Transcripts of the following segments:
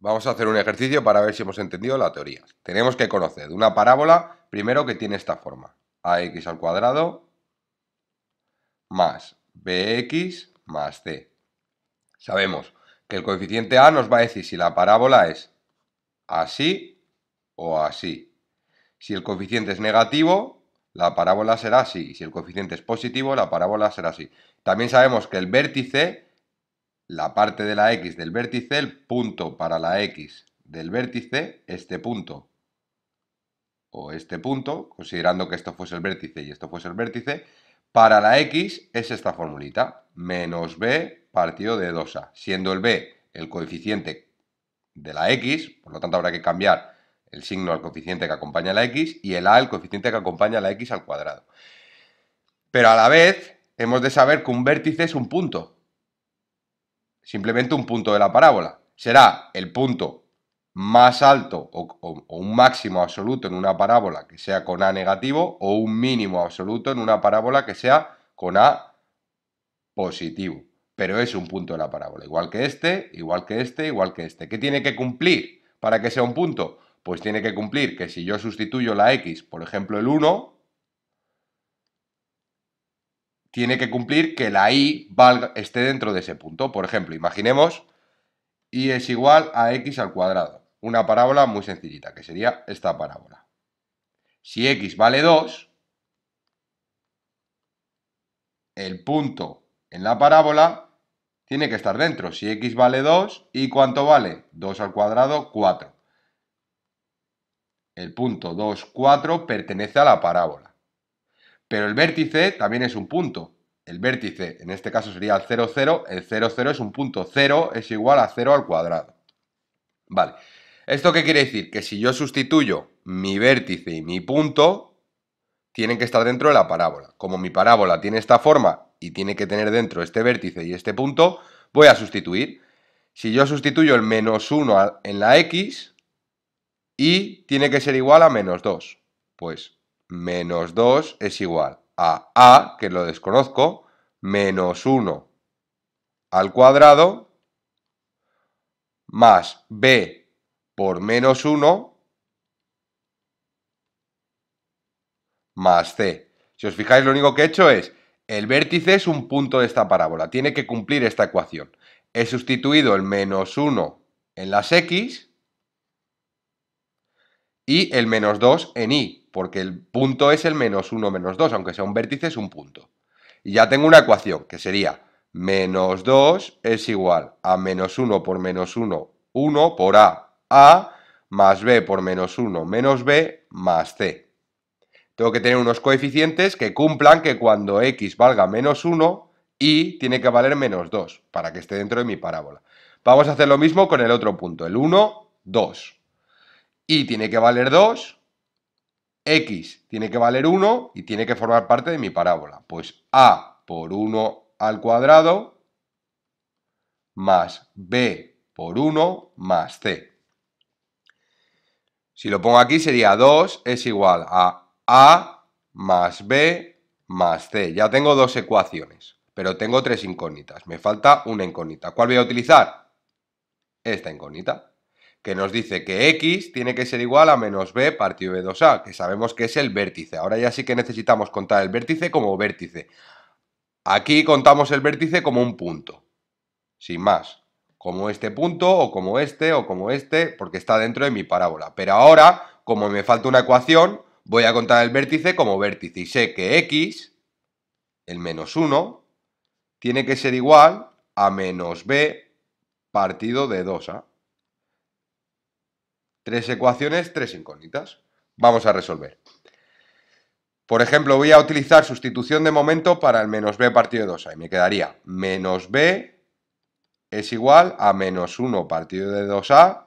Vamos a hacer un ejercicio para ver si hemos entendido la teoría. Tenemos que conocer de una parábola, primero, que tiene esta forma. Ax al cuadrado más bx más c. Sabemos que el coeficiente a nos va a decir si la parábola es así o así. Si el coeficiente es negativo, la parábola será así. Y si el coeficiente es positivo, la parábola será así. También sabemos que el vértice, la parte de la x del vértice, el punto para la x del vértice, este punto o este punto, considerando que esto fuese el vértice y esto fuese el vértice, para la x es esta formulita, menos b partido de 2a, siendo el b el coeficiente de la x, por lo tanto habrá que cambiar el signo al coeficiente que acompaña a la x y el a el coeficiente que acompaña a la x al cuadrado. Pero a la vez hemos de saber que un vértice es un punto, simplemente un punto de la parábola. Será el punto más alto o un máximo absoluto en una parábola que sea con a negativo o un mínimo absoluto en una parábola que sea con a positivo. Pero es un punto de la parábola, igual que este, igual que este, igual que este. ¿Qué tiene que cumplir para que sea un punto? Pues tiene que cumplir que si yo sustituyo la x, por ejemplo el 1, tiene que cumplir que la y esté dentro de ese punto. Por ejemplo, imaginemos y es igual a x al cuadrado. Una parábola muy sencillita, que sería esta parábola. Si x vale 2, el punto en la parábola tiene que estar dentro. Si x vale 2, ¿y cuánto vale? 2 al cuadrado, 4. El punto 2, 4 pertenece a la parábola. Pero el vértice también es un punto. El vértice, en este caso sería el 0, 0. El 0, 0 es un punto. 0 es igual a 0 al cuadrado. Vale. ¿Esto qué quiere decir? Que si yo sustituyo mi vértice y mi punto, tienen que estar dentro de la parábola. Como mi parábola tiene esta forma y tiene que tener dentro este vértice y este punto, voy a sustituir. Si yo sustituyo el menos 1 en la x, y tiene que ser igual a menos 2. Pues menos 2 es igual a, que lo desconozco, menos 1 al cuadrado, más b por menos 1 más c. Si os fijáis, lo único que he hecho es, el vértice es un punto de esta parábola, tiene que cumplir esta ecuación. He sustituido el menos 1 en las x y el menos 2 en y, porque el punto es el menos 1 menos 2, aunque sea un vértice es un punto. Y ya tengo una ecuación que sería menos 2 es igual a menos 1 por menos 1, 1 por a, más b por menos 1 menos b, más c. Tengo que tener unos coeficientes que cumplan que cuando x valga menos 1, y tiene que valer menos 2, para que esté dentro de mi parábola. Vamos a hacer lo mismo con el otro punto, el 1, 2. Y tiene que valer 2, x tiene que valer 1 y tiene que formar parte de mi parábola. Pues a por 1 al cuadrado más b por 1 más c. Si lo pongo aquí sería 2 es igual a más b más c. Ya tengo dos ecuaciones, pero tengo tres incógnitas. Me falta una incógnita. ¿Cuál voy a utilizar? Esta incógnita, que nos dice que x tiene que ser igual a menos b partido de 2a, que sabemos que es el vértice. Ahora ya sí que necesitamos contar el vértice como vértice. Aquí contamos el vértice como un punto, sin más. Como este punto, o como este, porque está dentro de mi parábola. Pero ahora, como me falta una ecuación, voy a contar el vértice como vértice. Y sé que x, el menos 1, tiene que ser igual a menos b partido de 2a. Tres ecuaciones, tres incógnitas. Vamos a resolver. Por ejemplo, voy a utilizar sustitución de momento para el menos b partido de 2a. Y me quedaría menos b es igual a menos 1 partido de 2a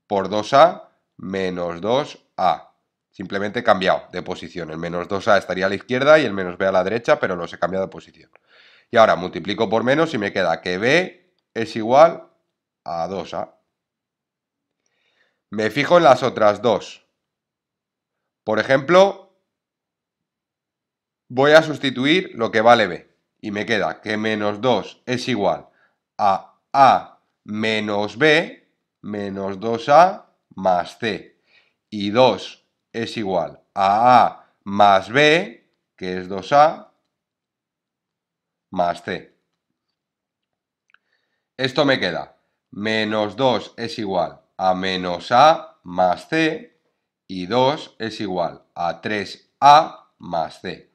por 2a menos 2a. Simplemente he cambiado de posición. El menos 2a estaría a la izquierda y el menos b a la derecha, pero los he cambiado de posición. Y ahora multiplico por menos y me queda que b es igual a 2a. Me fijo en las otras dos. Por ejemplo, voy a sustituir lo que vale b. Y me queda que menos 2 es igual a menos b menos 2a más c. Y 2 es igual a más b, que es 2a, más c. Esto me queda, menos 2 es igual a menos a más c, y 2 es igual a 3a más c.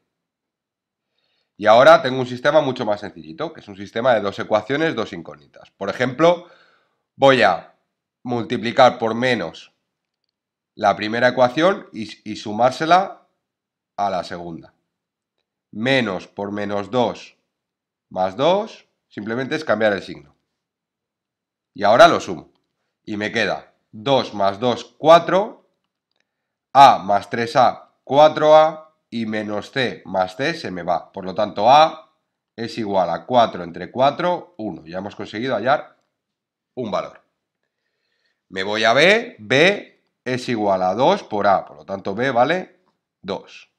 Y ahora tengo un sistema mucho más sencillito, que es un sistema de dos ecuaciones, dos incógnitas. Por ejemplo, voy a multiplicar por menos la primera ecuación y sumársela a la segunda. Menos por menos 2 más 2, simplemente es cambiar el signo. Y ahora lo sumo. Y me queda 2 más 2, 4, a más 3a, 4a, y menos c más c se me va. Por lo tanto, a es igual a 4 entre 4, 1. Ya hemos conseguido hallar un valor. Me voy a b, b es igual a 2 por a, por lo tanto b vale 2.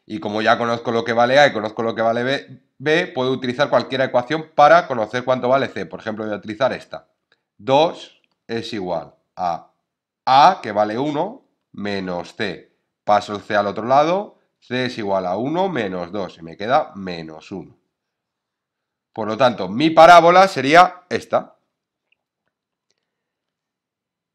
Y como ya conozco lo que vale a y conozco lo que vale b, puedo utilizar cualquier ecuación para conocer cuánto vale c. Por ejemplo, voy a utilizar esta. 2 es igual a, que vale 1, menos c. Paso el c al otro lado, c es igual a 1 menos 2 y me queda menos 1. Por lo tanto, mi parábola sería esta.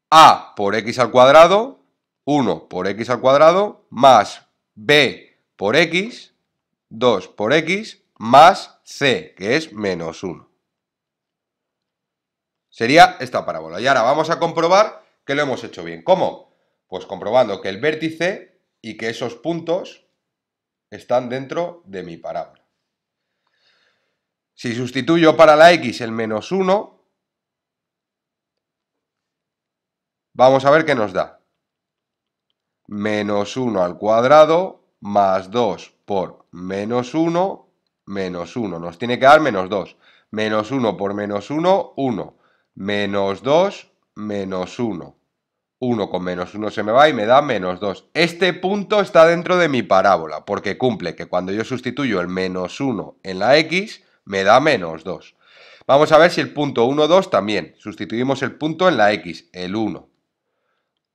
A por x al cuadrado, 1 por x al cuadrado, más b por x, 2 por x, más c, que es menos 1. Sería esta parábola. Y ahora vamos a comprobar que lo hemos hecho bien. ¿Cómo? Pues comprobando que el vértice y que esos puntos están dentro de mi parábola. Si sustituyo para la x el menos 1, vamos a ver qué nos da. Menos 1 al cuadrado más 2 por menos 1, menos 1. Nos tiene que dar menos 2. Menos 1 por menos 1, 1. Menos 2, menos 1. 1 con menos 1 se me va y me da menos 2. Este punto está dentro de mi parábola, porque cumple que cuando yo sustituyo el menos 1 en la x, me da menos 2. Vamos a ver si el punto 1, 2 también. Sustituimos el punto en la x, el 1.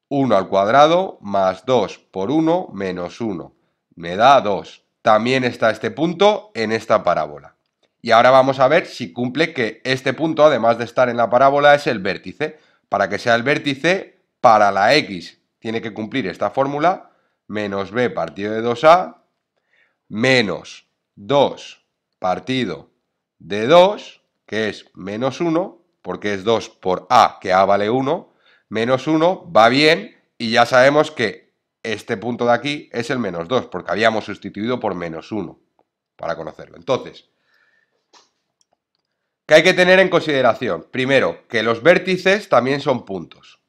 1 al cuadrado más 2 por 1 menos 1. Me da 2. También está este punto en esta parábola. Y ahora vamos a ver si cumple que este punto, además de estar en la parábola, es el vértice. Para que sea el vértice, para la x tiene que cumplir esta fórmula, menos b partido de 2a, menos 2 partido de 2, que es menos 1, porque es 2 por a, que a vale 1, menos 1 va bien, y ya sabemos que este punto de aquí es el menos 2, porque habíamos sustituido por menos 1, para conocerlo. Entonces, ¿qué hay que tener en consideración? Primero, que los vértices también son puntos.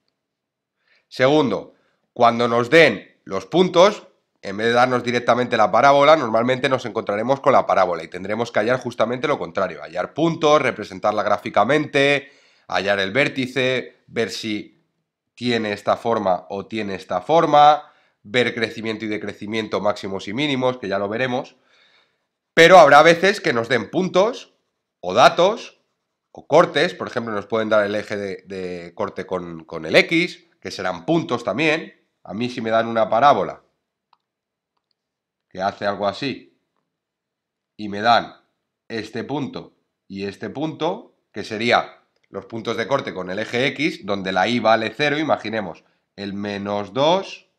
Segundo, cuando nos den los puntos, en vez de darnos directamente la parábola, normalmente nos encontraremos con la parábola y tendremos que hallar justamente lo contrario, hallar puntos, representarla gráficamente, hallar el vértice, ver si tiene esta forma o tiene esta forma, ver crecimiento y decrecimiento máximos y mínimos, que ya lo veremos, pero habrá veces que nos den puntos o datos o cortes, por ejemplo nos pueden dar el eje de corte con el X, que serán puntos también. A mí si me dan una parábola que hace algo así y me dan este punto y este punto, que sería los puntos de corte con el eje X, donde la Y vale 0, imaginemos el menos 2,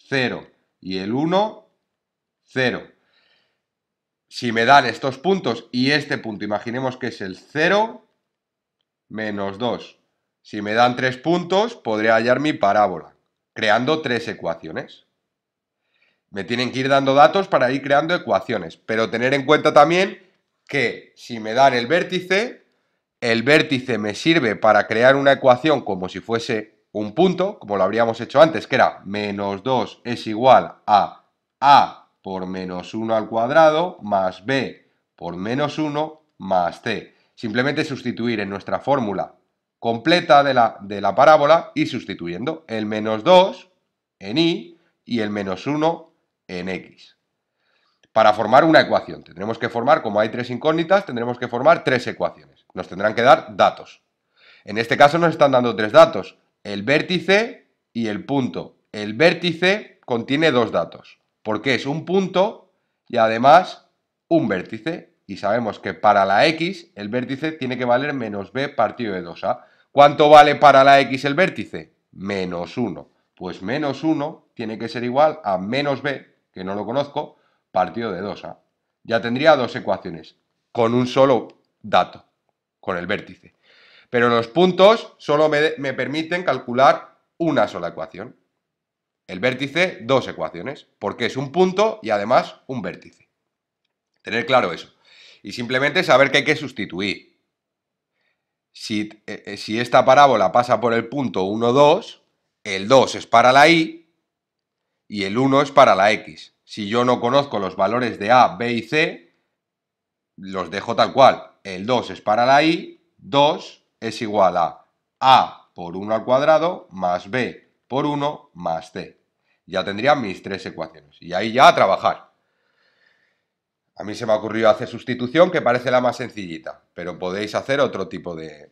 0 y el 1, 0. Si me dan estos puntos y este punto, imaginemos que es el 0, menos 2. Si me dan 3 puntos, podré hallar mi parábola, creando 3 ecuaciones. Me tienen que ir dando datos para ir creando ecuaciones, pero tener en cuenta también que si me dan el vértice me sirve para crear una ecuación como si fuese un punto, como lo habríamos hecho antes, que era menos 2 es igual a por menos 1 al cuadrado más b por menos 1 más c. Simplemente sustituir en nuestra fórmula completa de la parábola y sustituyendo el menos 2 en y el menos 1 en x. Para formar una ecuación, tendremos que formar, como hay 3 incógnitas, tendremos que formar 3 ecuaciones. Nos tendrán que dar datos. En este caso nos están dando tres datos, el vértice y el punto. El vértice contiene dos datos, porque es un punto y además un vértice. Y sabemos que para la x el vértice tiene que valer menos b partido de 2a. ¿Cuánto vale para la x el vértice? Menos 1. Pues menos 1 tiene que ser igual a menos b, que no lo conozco, partido de 2a. Ya tendría dos ecuaciones, con un solo dato, con el vértice. Pero los puntos solo me permiten calcular una sola ecuación. El vértice, dos ecuaciones, porque es un punto y además un vértice. Tener claro eso. Y simplemente saber que hay que sustituir. Si esta parábola pasa por el punto 1, 2, el 2 es para la y el 1 es para la x. Si yo no conozco los valores de a, b y c, los dejo tal cual. El 2 es para la y, 2 es igual a por 1 al cuadrado más b por 1 más c. Ya tendría mis tres ecuaciones. Y ahí ya a trabajar. A mí se me ha ocurrido hacer sustitución, que parece la más sencillita, pero podéis hacer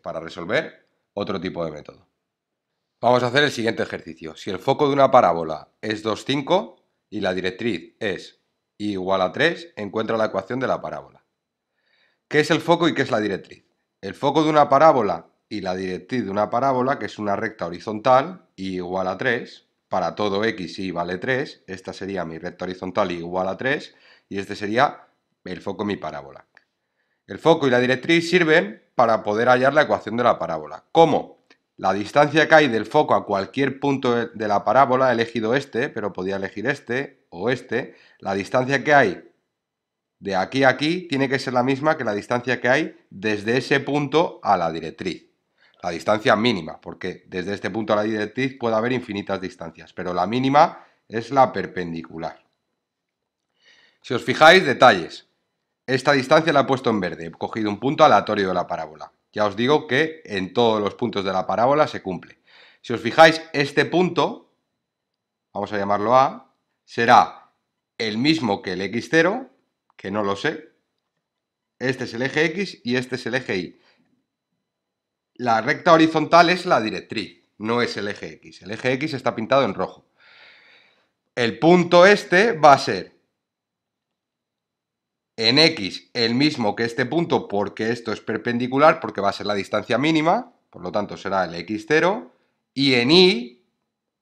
para resolver otro tipo de método. Vamos a hacer el siguiente ejercicio. Si el foco de una parábola es 2, 5 y la directriz es y igual a 3, encuentra la ecuación de la parábola. ¿Qué es el foco y qué es la directriz? El foco de una parábola y la directriz de una parábola, que es una recta horizontal, y igual a 3, para todo x y vale 3, esta sería mi recta horizontal y igual a 3, y este sería el foco de mi parábola. El foco y la directriz sirven para poder hallar la ecuación de la parábola. ¿Cómo? La distancia que hay del foco a cualquier punto de la parábola, he elegido este, pero podía elegir este o este, la distancia que hay de aquí a aquí tiene que ser la misma que la distancia que hay desde ese punto a la directriz. La distancia mínima, porque desde este punto a la directriz puede haber infinitas distancias, pero la mínima es la perpendicular. Si os fijáis, detalles. Esta distancia la he puesto en verde, he cogido un punto aleatorio de la parábola. Ya os digo que en todos los puntos de la parábola se cumple. Si os fijáis, este punto, vamos a llamarlo A, será el mismo que el x0, que no lo sé. Este es el eje X y este es el eje Y. La recta horizontal es la directriz, no es el eje X. El eje X está pintado en rojo. El punto este va a ser en X el mismo que este punto, porque esto es perpendicular, porque va a ser la distancia mínima, por lo tanto será el x0, y en Y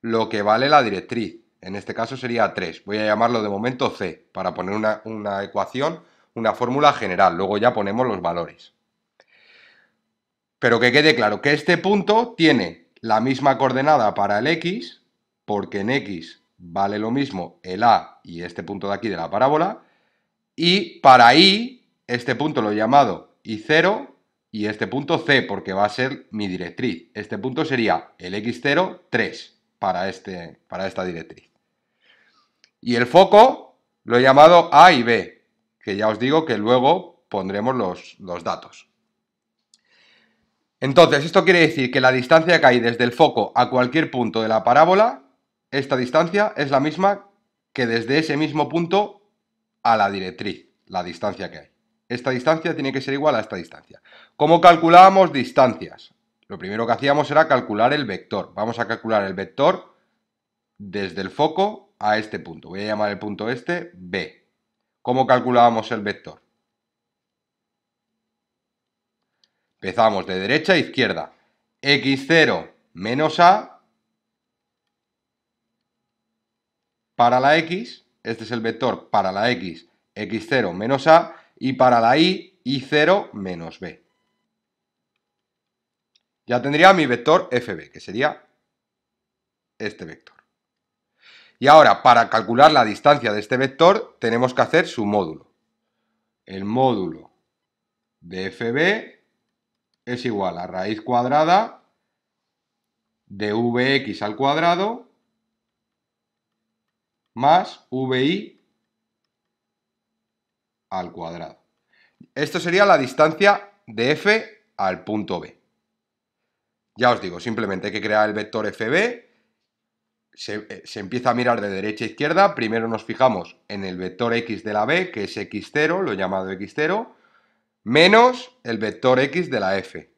lo que vale la directriz, en este caso sería 3, voy a llamarlo de momento C, para poner una ecuación, una fórmula general, luego ya ponemos los valores. Pero que quede claro que este punto tiene la misma coordenada para el X, porque en X vale lo mismo el A y este punto de aquí de la parábola, y para Y, este punto lo he llamado Y0 y este punto C, porque va a ser mi directriz. Este punto sería el X0, 3 para esta directriz. Y el foco lo he llamado A y B, que ya os digo que luego pondremos los datos. Entonces, esto quiere decir que la distancia que hay desde el foco a cualquier punto de la parábola, esta distancia es la misma que desde ese mismo punto a la directriz, la distancia que hay. Esta distancia tiene que ser igual a esta distancia. ¿Cómo calculábamos distancias? Lo primero que hacíamos era calcular el vector. Vamos a calcular el vector desde el foco a este punto. Voy a llamar el punto este B. ¿Cómo calculábamos el vector? Empezamos de derecha a izquierda. X0 menos A para la X. Este es el vector para la X, X0 menos A. Y para la Y, Y0 menos B. Ya tendría mi vector FB, que sería este vector. Y ahora, para calcular la distancia de este vector, tenemos que hacer su módulo. El módulo de FB es igual a raíz cuadrada de Vx al cuadrado más Vi al cuadrado. Esto sería la distancia de F al punto B. Ya os digo, simplemente hay que crear el vector FB. Se empieza a mirar de derecha a izquierda. Primero nos fijamos en el vector X de la B, que es X0, lo he llamado X0, menos el vector X de la F.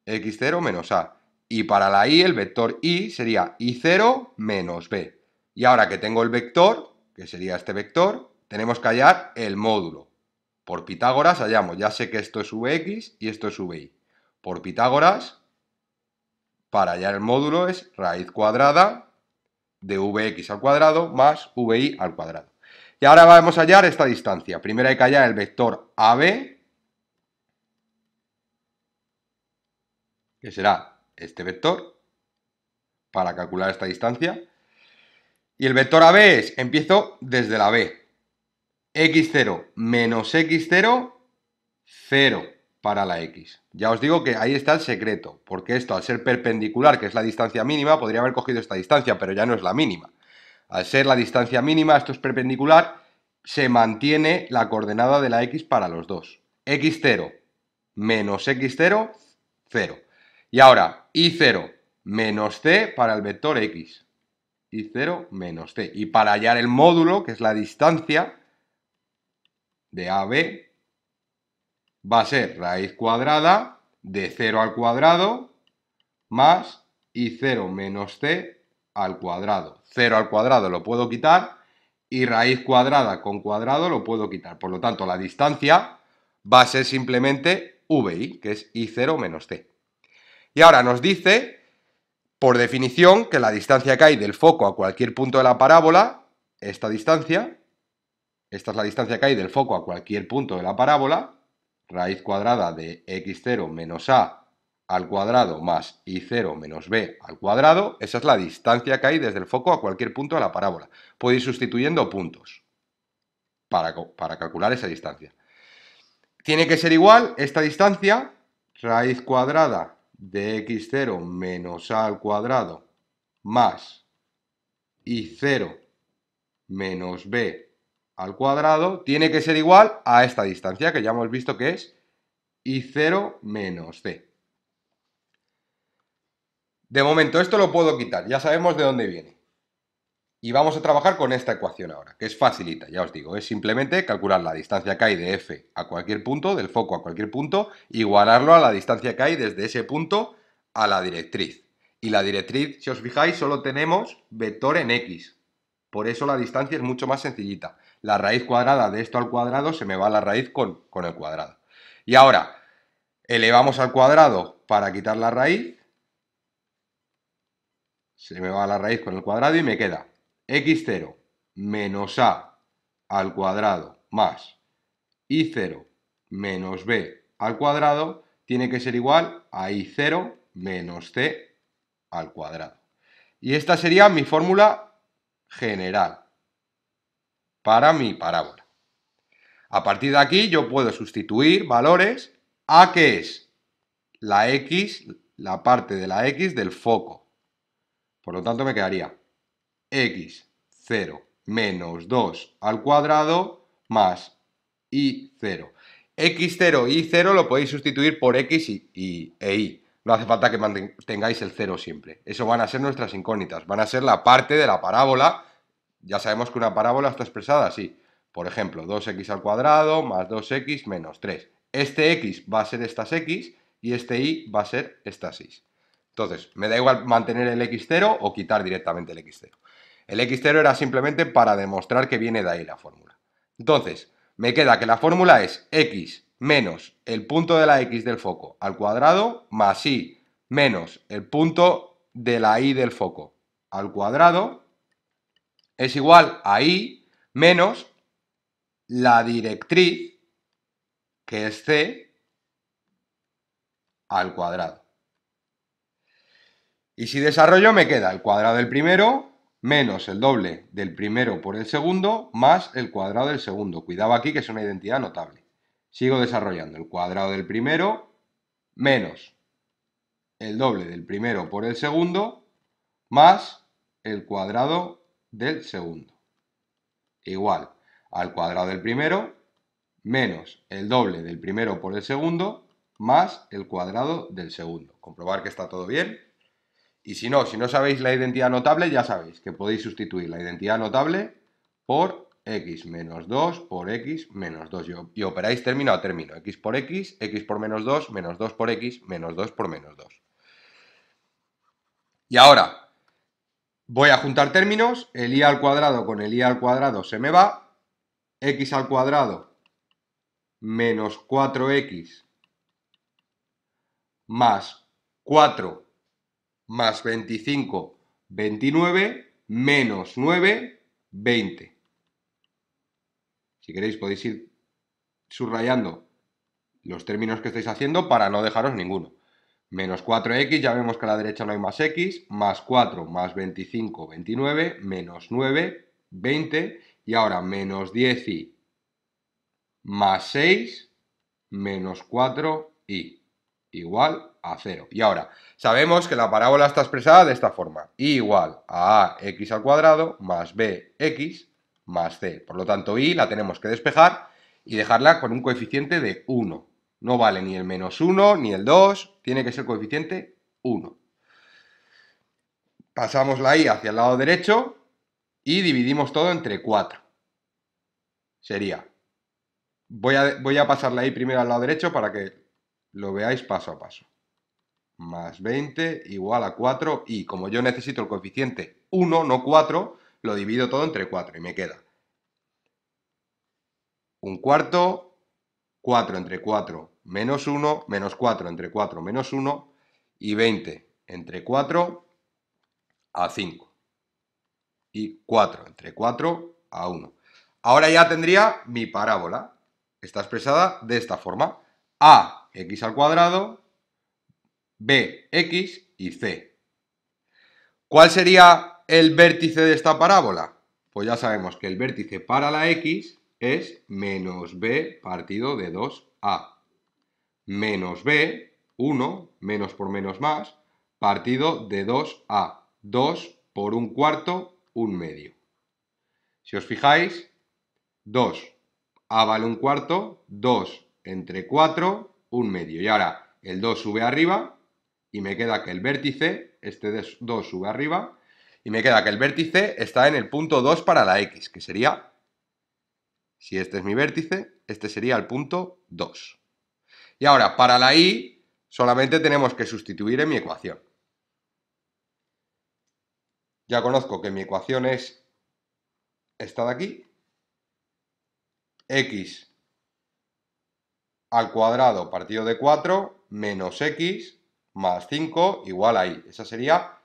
x0 menos a. Y para la y, el vector y sería y0 menos b. Y ahora que tengo el vector, que sería este vector, tenemos que hallar el módulo. Por Pitágoras hallamos, ya sé que esto es vx y esto es vi. Por Pitágoras, para hallar el módulo es raíz cuadrada de vx al cuadrado más vi al cuadrado. Y ahora vamos a hallar esta distancia. Primero hay que hallar el vector AB, que será este vector, para calcular esta distancia. Y el vector AB es, empiezo desde la B. x0 menos x0, 0 para la x. Ya os digo que ahí está el secreto, porque esto al ser perpendicular, que es la distancia mínima, podría haber cogido esta distancia, pero ya no es la mínima. Al ser la distancia mínima, esto es perpendicular, se mantiene la coordenada de la x para los dos. x0 menos x0, 0. Y ahora, y0 menos c para el vector x. y0 menos c. Y para hallar el módulo, que es la distancia de AB, va a ser raíz cuadrada de 0 al cuadrado más y0 menos c al cuadrado. 0 al cuadrado lo puedo quitar y raíz cuadrada con cuadrado lo puedo quitar. Por lo tanto, la distancia va a ser simplemente vi, que es y0 menos c. Y ahora nos dice, por definición, que la distancia que hay del foco a cualquier punto de la parábola, esta distancia, esta es la distancia que hay del foco a cualquier punto de la parábola, raíz cuadrada de x0 menos a al cuadrado más y0 menos b al cuadrado, esa es la distancia que hay desde el foco a cualquier punto de la parábola. Puedo ir sustituyendo puntos para calcular esa distancia. Tiene que ser igual esta distancia, raíz cuadrada de x0 menos a al cuadrado más y0 menos b al cuadrado, tiene que ser igual a esta distancia, que ya hemos visto que es y0 menos c. De momento esto lo puedo quitar, ya sabemos de dónde viene. Y vamos a trabajar con esta ecuación ahora, que es facilita, ya os digo, es simplemente calcular la distancia que hay de f a cualquier punto, del foco a cualquier punto, igualarlo a la distancia que hay desde ese punto a la directriz. Y la directriz, si os fijáis, solo tenemos vector en x. Por eso la distancia es mucho más sencillita. La raíz cuadrada de esto al cuadrado se me va a la raíz con el cuadrado. Y ahora, elevamos al cuadrado para quitar la raíz. Se me va a la raíz con el cuadrado y me queda x0 menos a al cuadrado más y0 menos b al cuadrado tiene que ser igual a y0 menos c al cuadrado. Y esta sería mi fórmula general para mi parábola. A partir de aquí yo puedo sustituir valores a que es la x, la parte de la x del foco. Por lo tanto me quedaría x0 menos 2 al cuadrado más y0. x0 y y0 lo podéis sustituir por x e y. No hace falta que mantengáis el 0 siempre. Eso van a ser nuestras incógnitas. Van a ser la parte de la parábola. Ya sabemos que una parábola está expresada así. Por ejemplo, 2x al cuadrado más 2x menos 3. Este x va a ser estas x y este y va a ser estas y. Entonces, me da igual mantener el x0 o quitar directamente el x0. El x0 era simplemente para demostrar que viene de ahí la fórmula. Entonces, me queda que la fórmula es x menos el punto de la x del foco al cuadrado más y menos el punto de la y del foco al cuadrado es igual a y menos la directriz, que es c, al cuadrado. Y si desarrollo me queda el cuadrado del primero menos el doble del primero por el segundo más el cuadrado del segundo. Cuidado aquí que es una identidad notable. Sigo desarrollando el cuadrado del primero menos el doble del primero por el segundo más el cuadrado del segundo. Igual al cuadrado del primero menos el doble del primero por el segundo más el cuadrado del segundo. Comprobar que está todo bien. Y si no sabéis la identidad notable, ya sabéis que podéis sustituir la identidad notable por x menos 2 por x menos 2. Y operáis término a término. X por menos 2 por x, menos 2 por menos 2. Y ahora voy a juntar términos. El y al cuadrado con el y al cuadrado se me va. X al cuadrado menos 4x más 4 más 25, 29, menos 9, 20. Si queréis podéis ir subrayando los términos que estáis haciendo para no dejaros ninguno. Menos 4x, ya vemos que a la derecha no hay más x, más 4 más 25, 29, menos 9, 20, y ahora menos 10y más 6, menos 4y, igual a 0. Y ahora, sabemos que la parábola está expresada de esta forma, y igual a ax al cuadrado más bx más c. Por lo tanto, y la tenemos que despejar y dejarla con un coeficiente de 1. No vale ni el menos 1 ni el 2, tiene que ser coeficiente 1. Pasamos la y hacia el lado derecho y dividimos todo entre 4. Sería, voy a pasar la y primero al lado derecho para que lo veáis paso a paso. Más 20 igual a 4 y como yo necesito el coeficiente 1, no 4, lo divido todo entre 4 y me queda un cuarto, 4 entre 4 menos 1, menos 4 entre 4 menos 1 y 20 entre 4 a 5 y 4 entre 4 a 1. Ahora ya tendría mi parábola. Está expresada de esta forma. A, x al cuadrado, b, x y c. ¿Cuál sería el vértice de esta parábola? Pues ya sabemos que el vértice para la x es menos b partido de 2a. Menos b, 1, menos por menos más, partido de 2a. 2 por un cuarto, un medio. Si os fijáis, 2, a vale un cuarto, 2 entre 4, un medio. Y ahora el 2 sube arriba y me queda que el vértice, este 2 sube arriba, y me queda que el vértice está en el punto 2 para la x, que sería, si este es mi vértice, este sería el punto 2. Y ahora, para la y, solamente tenemos que sustituir en mi ecuación. Ya conozco que mi ecuación es esta de aquí, x al cuadrado partido de 4 menos x más 5 igual a y. Esa sería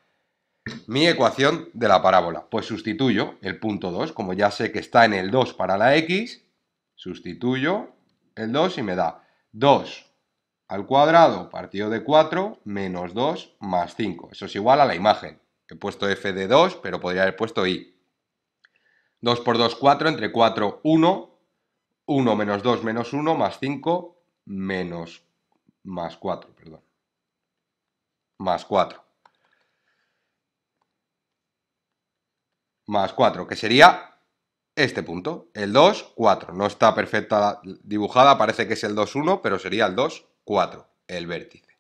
mi ecuación de la parábola. Pues sustituyo el punto 2, como ya sé que está en el 2 para la x, sustituyo el 2 y me da 2 al cuadrado partido de 4 menos 2 más 5. Eso es igual a la imagen. He puesto f de 2, pero podría haber puesto y. 2 por 2, 4, entre 4, 1. 1 menos 2 menos 1 más 5 menos más 4, perdón. Más 4. Más 4, que sería este punto. El 2, 4. No está perfecta dibujada, parece que es el 2, 1, pero sería el 2, 4, el vértice.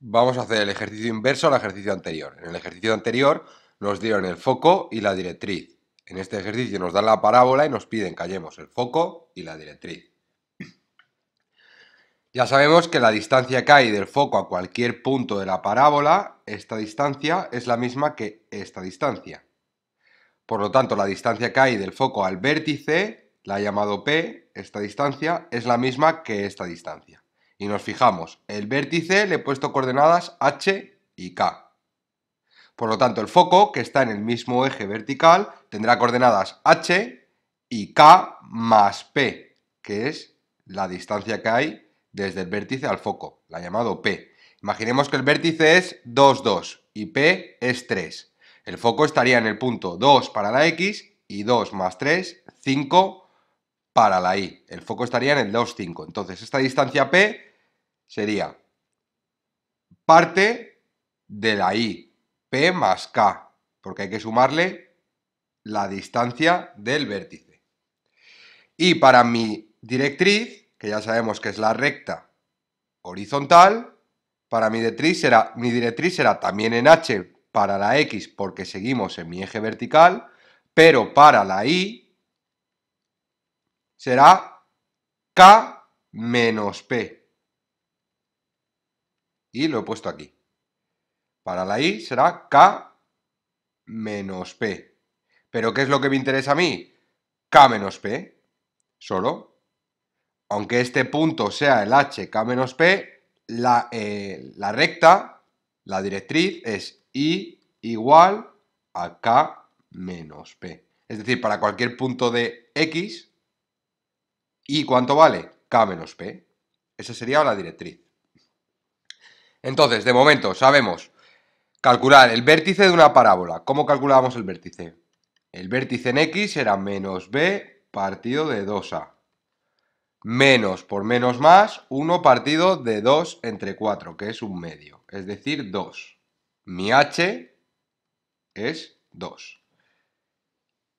Vamos a hacer el ejercicio inverso al ejercicio anterior. En el ejercicio anterior nos dieron el foco y la directriz. En este ejercicio nos dan la parábola y nos piden que hallemos el foco y la directriz. Ya sabemos que la distancia que hay del foco a cualquier punto de la parábola, esta distancia es la misma que esta distancia. Por lo tanto, la distancia que hay del foco al vértice, la he llamado P, esta distancia, es la misma que esta distancia. Y nos fijamos, el vértice le he puesto coordenadas H y K. Por lo tanto, el foco, que está en el mismo eje vertical, tendrá coordenadas H y K más P, que es la distancia que hay desde el vértice al foco, la he llamado P. Imaginemos que el vértice es 2, 2 y P es 3. El foco estaría en el punto 2 para la X y 2 más 3, 5 para la Y. El foco estaría en el 2, 5. Entonces, esta distancia P sería parte de la Y. P más K, porque hay que sumarle la distancia del vértice. Y para mi directriz, que ya sabemos que es la recta horizontal, para mi directriz será también en H para la X porque seguimos en mi eje vertical, pero para la Y será K menos P. Y lo he puesto aquí. Para la Y será K menos P. ¿Pero qué es lo que me interesa a mí? K menos P, solo. Aunque este punto sea el H, K menos P, la recta, la directriz es Y igual a K menos P. Es decir, para cualquier punto de X, ¿Y cuánto vale? K menos P. Esa sería la directriz. Entonces, de momento, sabemos calcular el vértice de una parábola. ¿Cómo calculamos el vértice? El vértice en X será menos B partido de 2A. Menos por menos más, 1 partido de 2 entre 4, que es un medio. Es decir, 2. Mi H es 2.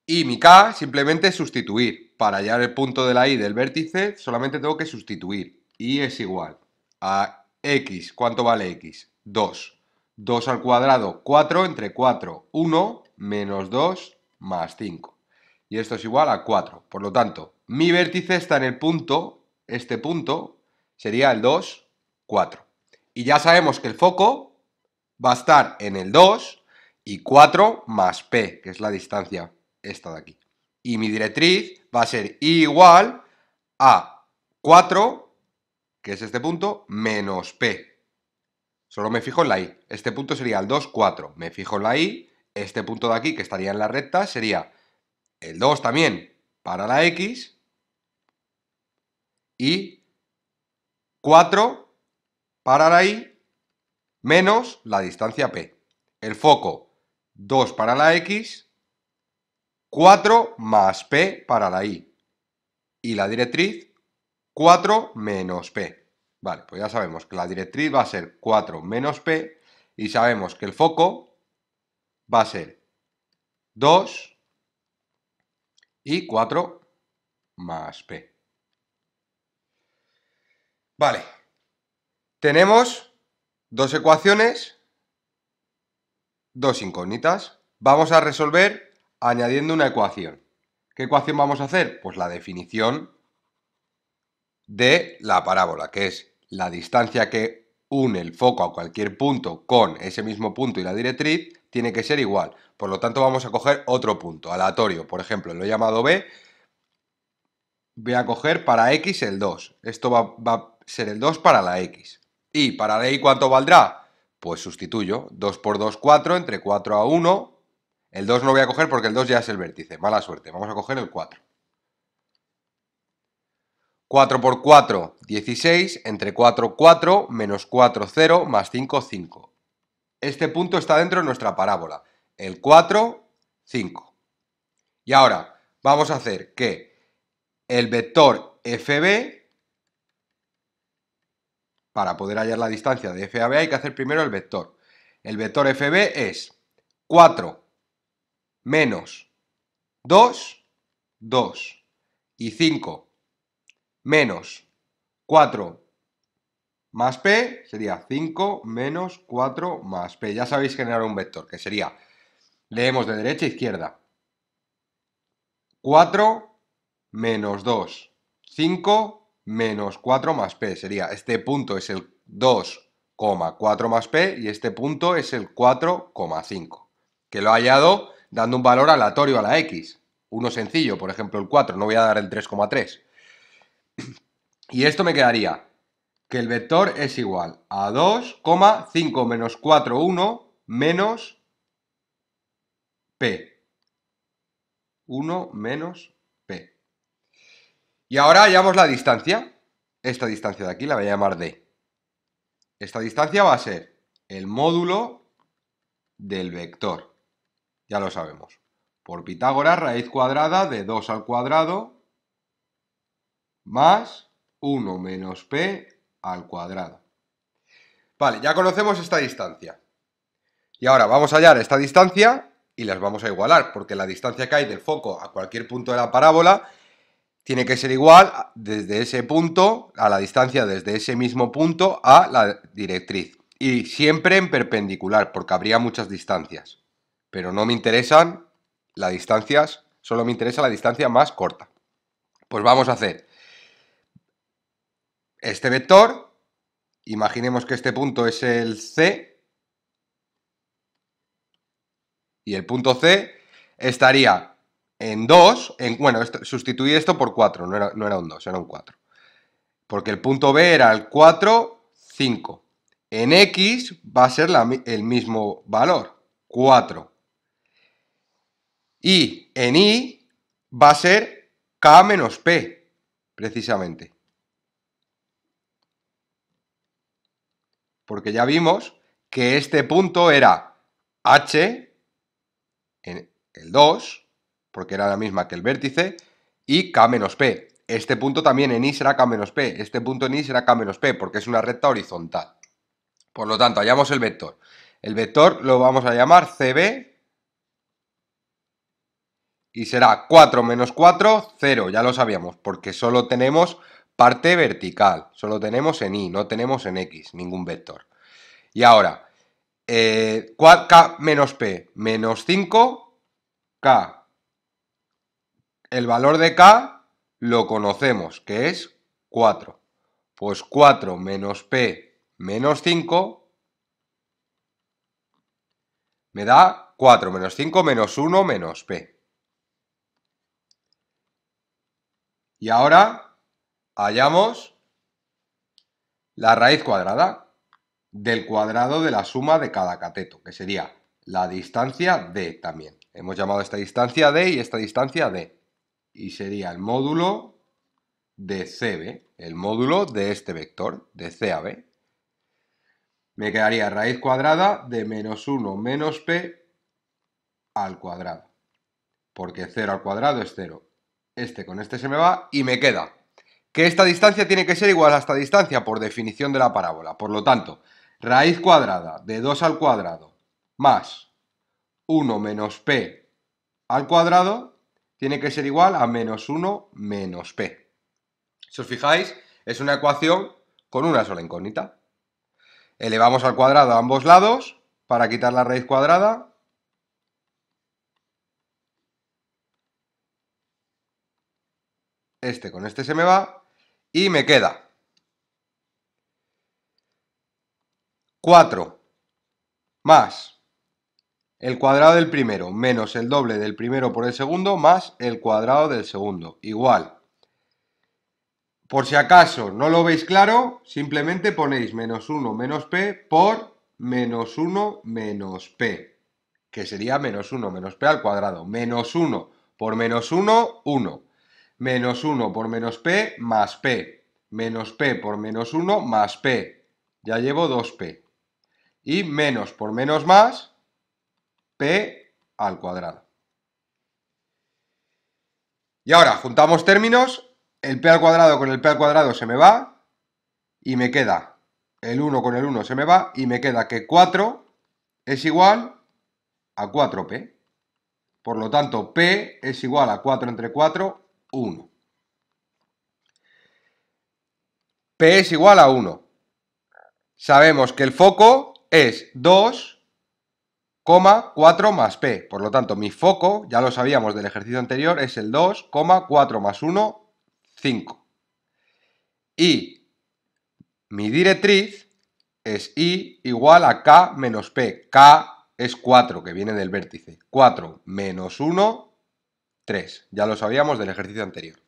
Y mi K simplemente es sustituir. Para hallar el punto de la Y del vértice, solamente tengo que sustituir. Y es igual a X. ¿Cuánto vale X? 2. 2 al cuadrado, 4 entre 4. 1 menos 2 más 5. Y esto es igual a 4. Por lo tanto, mi vértice está en el punto, este punto sería el 2, 4. Y ya sabemos que el foco va a estar en el 2 y 4 más P, que es la distancia esta de aquí. Y mi directriz va a ser igual a 4, que es este punto, menos P. Solo me fijo en la Y. Este punto sería el 2, 4. Me fijo en la Y. Este punto de aquí, que estaría en la recta, sería el 2 también para la X y 4 para la Y menos la distancia P. El foco 2 para la X, 4 más P para la Y. Y la directriz 4 menos P. Vale, pues ya sabemos que la directriz va a ser 4 menos P y sabemos que el foco va a ser 2 y 4 más P. Vale, tenemos dos ecuaciones, dos incógnitas. Vamos a resolver añadiendo una ecuación. ¿Qué ecuación vamos a hacer? Pues la definición de la parábola, que es la distancia que une el foco a cualquier punto con ese mismo punto y la directriz, tiene que ser igual. Por lo tanto, vamos a coger otro punto, aleatorio. Por ejemplo, lo he llamado B. Voy a coger para X el 2. Esto va a ser el 2 para la X. Y para la Y, ¿cuánto valdrá? Pues sustituyo. 2 por 2, 4. Entre 4 a 1. El 2 no voy a coger porque el 2 ya es el vértice. Mala suerte. Vamos a coger el 4. 4 por 4, 16. Entre 4, 4. Menos 4, 0. Más 5, 5. Este punto está dentro de nuestra parábola. El 4, 5. Y ahora vamos a hacer que el vector FB, para poder hallar la distancia de F a B hay que hacer primero el vector. El vector FB es 4 menos 2, 2. Y 5 menos 4 más P sería 5 menos 4 más P. Ya sabéis generar un vector, que sería, leemos de derecha a izquierda. 4 menos 2, 5 menos 4 más P. Sería, este punto es el 2,4 más P y este punto es el 4,5. Que lo he hallado dando un valor aleatorio a la X. Uno sencillo, por ejemplo el 4, no voy a dar el 3,3. Y esto me quedaría que el vector es igual a 2,5 menos 4, 1 menos P. 1 menos P. Y ahora hallamos la distancia. Esta distancia de aquí la voy a llamar D. Esta distancia va a ser el módulo del vector. Ya lo sabemos. Por Pitágoras, raíz cuadrada de 2 al cuadrado más 1 menos P al cuadrado. Vale, ya conocemos esta distancia. Y ahora vamos a hallar esta distancia y las vamos a igualar, porque la distancia que hay del foco a cualquier punto de la parábola tiene que ser igual desde ese punto, a la distancia desde ese mismo punto a la directriz. Y siempre en perpendicular, porque habría muchas distancias. Pero no me interesan las distancias, solo me interesa la distancia más corta. Pues vamos a hacer este vector. Imaginemos que este punto es el C. Y el punto C estaría en 2. Bueno, sustituí esto por 4. No era un 2, era un 4. Porque el punto B era el 4, 5. En X va a ser el mismo valor, 4. Y en Y va a ser K menos P, precisamente. Porque ya vimos que este punto era H, en el 2, porque era la misma que el vértice, y K menos P. Este punto también en Y será K menos P. Este punto en Y será K menos P, porque es una recta horizontal. Por lo tanto, hallamos el vector. El vector lo vamos a llamar CB y será 4 menos 4, 0. Ya lo sabíamos, porque solo tenemos parte vertical. Solo tenemos en Y, no tenemos en X, ningún vector. Y ahora, K menos P, menos 5, K. El valor de K lo conocemos, que es 4. Pues 4 menos P menos 5 me da 4 menos 5 menos 1 menos P. Y ahora hallamos la raíz cuadrada del cuadrado de la suma de cada cateto, que sería la distancia D también. Hemos llamado esta distancia D y esta distancia D. Y sería el módulo de CB, el módulo de este vector, de C a B. Me quedaría raíz cuadrada de menos 1 menos P al cuadrado. Porque 0 al cuadrado es 0. Este con este se me va y me queda que esta distancia tiene que ser igual a esta distancia por definición de la parábola. Por lo tanto, raíz cuadrada de 2 al cuadrado más 1 menos P al cuadrado tiene que ser igual a menos 1 menos P. Si os fijáis, es una ecuación con una sola incógnita. Elevamos al cuadrado a ambos lados para quitar la raíz cuadrada. Este con este se me va y me queda 4 más el cuadrado del primero menos el doble del primero por el segundo más el cuadrado del segundo. Igual. Por si acaso no lo veis claro, simplemente ponéis menos 1 menos P por menos 1 menos P, que sería menos 1 menos P al cuadrado. Menos 1 por menos 1, 1. Menos 1 por menos P más P. Menos P por menos 1 más P. Ya llevo 2P. Y menos por menos más, P al cuadrado. Y ahora juntamos términos, el P al cuadrado con el P al cuadrado se me va y me queda el 1 con el 1 se me va y me queda que 4 es igual a 4P. Por lo tanto, P es igual a 4 entre 4, 1. P es igual a 1. Sabemos que el foco es 2,4 más P. Por lo tanto, mi foco, ya lo sabíamos del ejercicio anterior, es el 2,4 más 1, 5. Y mi directriz es I igual a K menos P. K es 4, que viene del vértice. 4 menos 1, 3. Ya lo sabíamos del ejercicio anterior.